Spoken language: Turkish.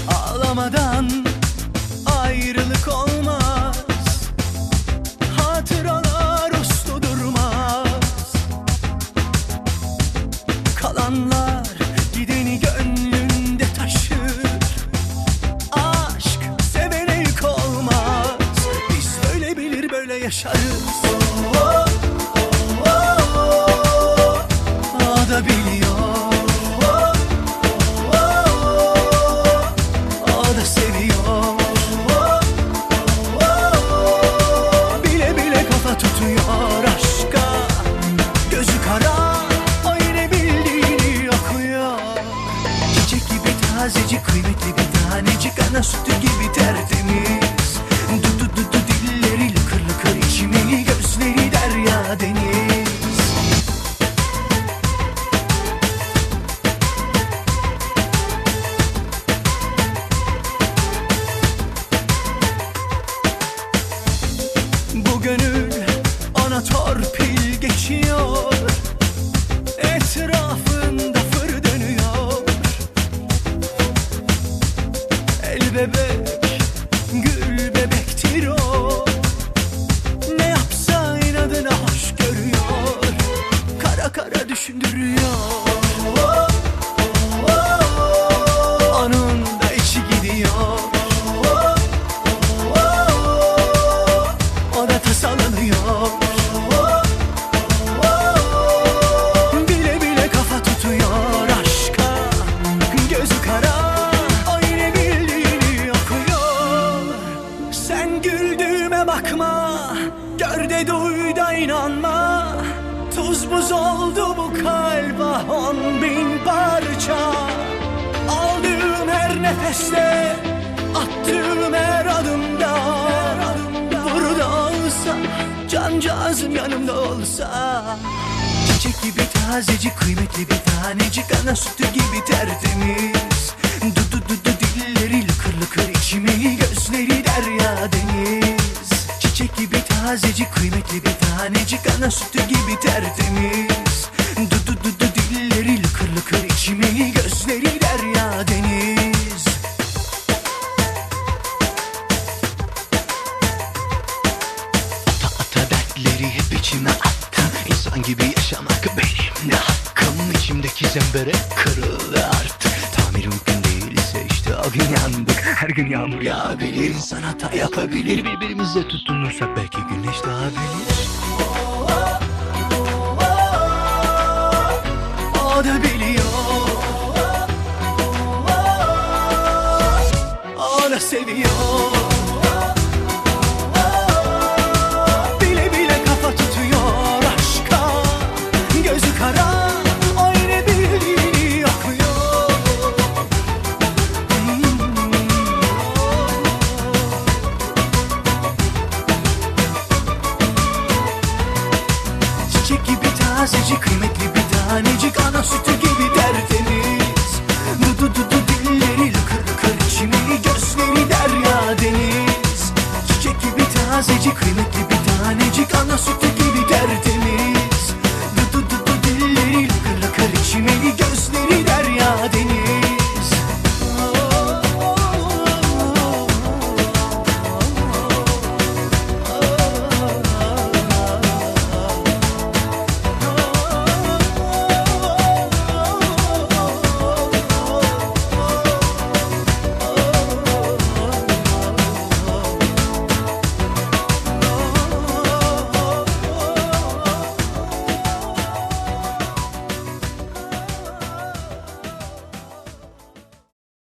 Ağlamadan ayrılık olmaz, hatıralar uslu durmaz. Kalanlar gideni gönlünde taşır. Aşk sevene yük olmaz, biz böyle bilir böyle yaşarız. O da biliyor. Tazecik kıymetli bir tanecik, ana sütü gibi tertemiz. Du dilleri lıkır lıkır, içimeli gözleri derya deniz. Bu gönül ona torpil geçiyor, etrafında fır dönüyor. Bebek, gül bebektir o. Ne yapsa inadına hoş görüyor, kara kara düşündürüyor. Onun da içi gidiyor, o da tasalanıyor. Bile bile kafa tutuyor aşka, gözü kara. Bakma, gör de duy da inanma. Tuz buz oldu bu kalp, 10.000 parça. Aldığım her nefeste, attığım her adımda. Burada olsa, cancağızım yanımda olsa. Çiçek gibi tazecik, kıymetli bir tanecik, ana sütü gibi tertemiz. Du dilleri lıkır lıkır, içimeli gözleri derya deniz. Çiçek gibi tazecik, kıymetli bir tanecik, ana sütü gibi tertemiz. Du dilleri lıkır lıkır, içimeli gözleri derya deniz. Ata dertleri hep içime attım. İnsan gibi yaşamak benim de hakkım. İçimdeki zemberek kırıldı artık. Tamir mümkün değilse işte o gün yandık. Her gün yağmur yağabilir, insan hata yapabilir. Birbirimize tutunursak belki güneş doğabilir. O da biliyor, o da seviyor. Bile bile kafa tutuyor aşka, gözü kara. Çiçek gibi tazecik, kıymetli bir tanecik, ana sütü gibi tertemiz. Du dilleri lıkır lıkır, içimeli gözleri derya deniz. Çiçek gibi tazecik, kıymetli bir tanecik, ana sütü